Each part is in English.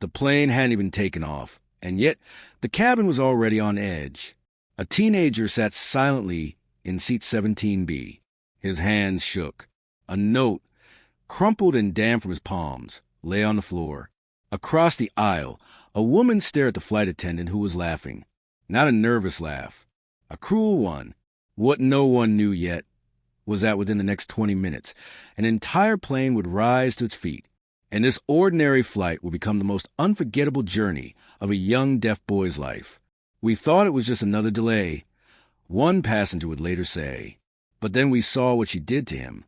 The plane hadn't even taken off, and yet the cabin was already on edge. A teenager sat silently in seat 17B. His hands shook. A note, crumpled and damp from his palms, lay on the floor. Across the aisle, a woman stared at the flight attendant who was laughing. Not a nervous laugh, a cruel one. What no one knew yet was that within the next 20 minutes, an entire plane would rise to its feet, and this ordinary flight would become the most unforgettable journey of a young deaf boy's life. We thought it was just another delay, one passenger would later say, but then we saw what she did to him.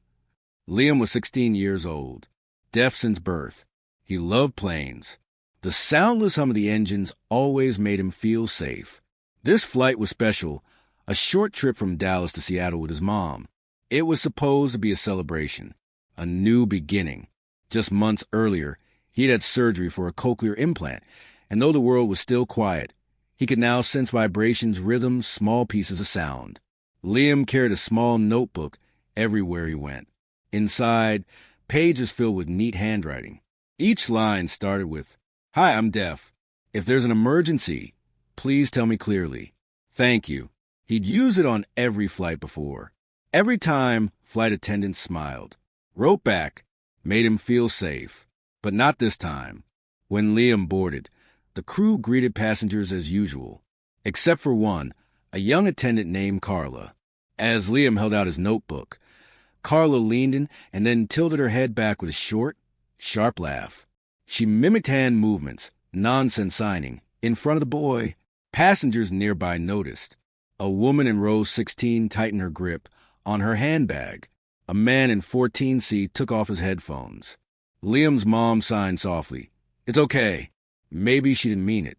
Liam was 16 years old, deaf since birth. He loved planes. The soundless hum of the engines always made him feel safe. This flight was special, a short trip from Dallas to Seattle with his mom. It was supposed to be a celebration, a new beginning. Just months earlier, he had had surgery for a cochlear implant, and though the world was still quiet, he could now sense vibrations, rhythms, small pieces of sound. Liam carried a small notebook everywhere he went. Inside, pages filled with neat handwriting. Each line started with, "Hi, I'm deaf. If there's an emergency, please tell me clearly. Thank you." He'd used it on every flight before. Every time, flight attendants smiled, wrote back, made him feel safe. But not this time. When Liam boarded, the crew greeted passengers as usual, except for one, a young attendant named Carla. As Liam held out his notebook, Carla leaned in and then tilted her head back with a short, sharp laugh. She mimicked hand movements, nonsense signing, in front of the boy. Passengers nearby noticed. A woman in row 16 tightened her grip on her handbag. A man in 14C took off his headphones. Liam's mom signed softly. "It's okay." Maybe she didn't mean it.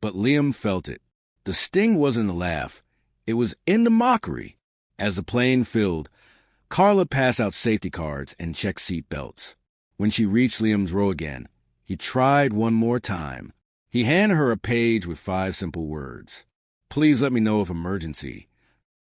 But Liam felt it. The sting wasn't in the laugh. It was in the mockery. As the plane filled, Carla passed out safety cards and checked seat belts. When she reached Liam's row again, he tried one more time. He handed her a page with 5 simple words. "Please let me know if emergency."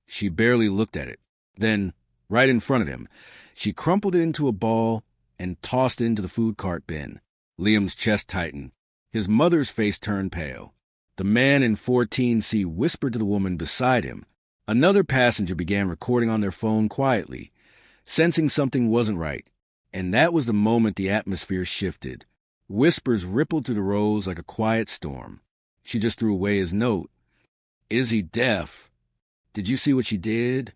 She barely looked at it. Then, right in front of him, she crumpled it into a ball and tossed it into the food cart bin. Liam's chest tightened. His mother's face turned pale. The man in 14C whispered to the woman beside him. Another passenger began recording on their phone quietly, sensing something wasn't right. And that was the moment the atmosphere shifted. Whispers rippled through the rows like a quiet storm. She just threw away his note. "Is he deaf? Did you see what she did?"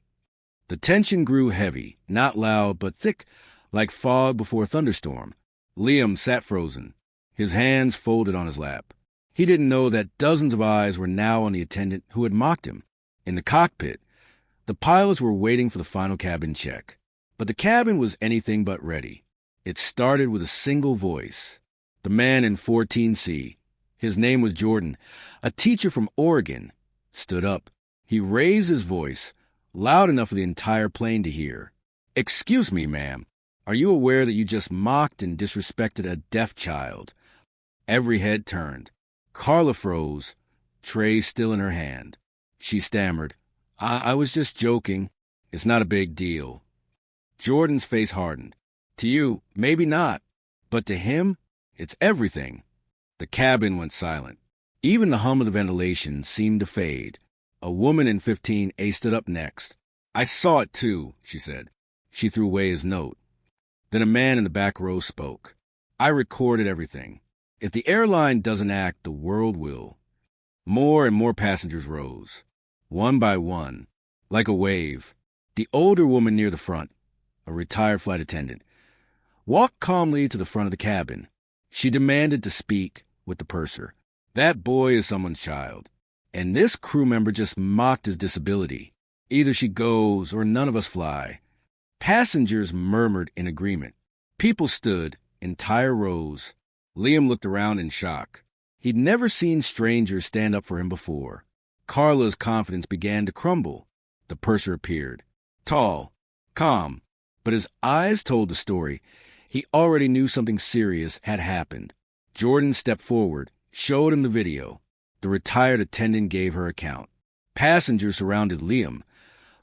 The tension grew heavy, not loud, but thick, like fog before a thunderstorm. Liam sat frozen, his hands folded on his lap. He didn't know that dozens of eyes were now on the attendant who had mocked him. In the cockpit, the pilots were waiting for the final cabin check. But the cabin was anything but ready. It started with a single voice. The man in 14C, his name was Jordan, a teacher from Oregon, stood up. He raised his voice, loud enough for the entire plane to hear. "Excuse me, ma'am. Are you aware that you just mocked and disrespected a deaf child?" Every head turned. Carla froze, tray still in her hand. She stammered, I was just joking. It's not a big deal." Jordan's face hardened. "To you, maybe not. But to him, it's everything." The cabin went silent. Even the hum of the ventilation seemed to fade. A woman in 15A stood up next. "I saw it too," she said. She threw away his note. Then a man in the back row spoke. "I recorded everything. If the airline doesn't act, the world will." More and more passengers rose, one by one, like a wave. The older woman near the front, a retired flight attendant, walked calmly to the front of the cabin. She demanded to speak with the purser. That boy is someone's child, and this crew member just mocked his disability. Either she goes or none of us fly. Passengers murmured in agreement. People stood, entire rows. Liam looked around in shock. He'd never seen strangers stand up for him before. Carla's confidence began to crumble. The purser appeared, tall, calm, but his eyes told the story. He already knew something serious had happened. Jordan stepped forward, showed him the video. The retired attendant gave her account. Passengers surrounded Liam,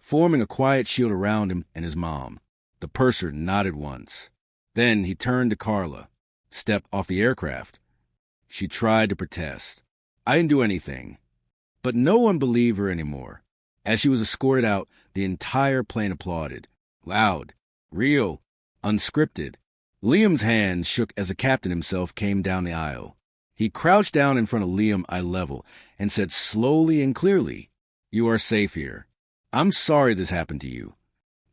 forming a quiet shield around him and his mom. The purser nodded once. Then he turned to Carla. "Step off the aircraft." She tried to protest. I didn't do anything. But no one believed her anymore. As she was escorted out, the entire plane applauded. Loud, real, unscripted. Liam's hands shook as the captain himself came down the aisle. He crouched down in front of Liam eye level and said slowly and clearly, "You are safe here. I'm sorry this happened to you."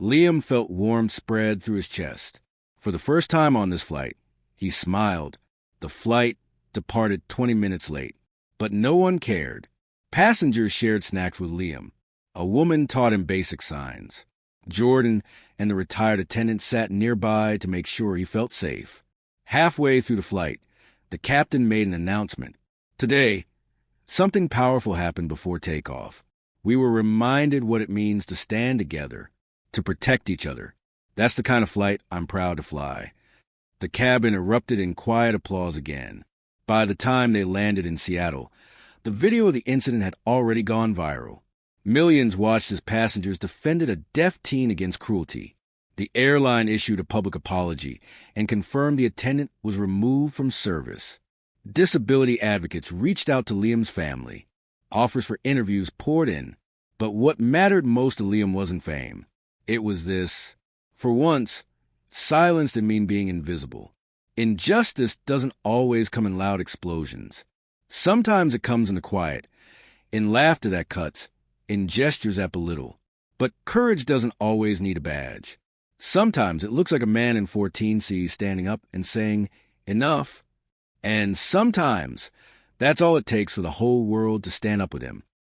Liam felt warmth spread through his chest. For the first time on this flight, he smiled. The flight departed 20 minutes late, but no one cared. Passengers shared snacks with Liam. A woman taught him basic signs. Jordan and the retired attendant sat nearby to make sure he felt safe. Halfway through the flight, the captain made an announcement. Today, something powerful happened before takeoff. We were reminded what it means to stand together, to protect each other. That's the kind of flight I'm proud to fly. The cabin erupted in quiet applause again. By the time they landed in Seattle, the video of the incident had already gone viral. Millions watched as passengers defended a deaf teen against cruelty. The airline issued a public apology and confirmed the attendant was removed from service. Disability advocates reached out to Liam's family. Offers for interviews poured in. But what mattered most to Liam wasn't fame. It was this. For once, silence didn't mean being invisible. Injustice doesn't always come in loud explosions. Sometimes it comes in the quiet, in laughter that cuts, in gestures that belittle. But courage doesn't always need a badge. Sometimes it looks like a man in 14C standing up and saying, "Enough." And sometimes that's all it takes for the whole world to stand up with him.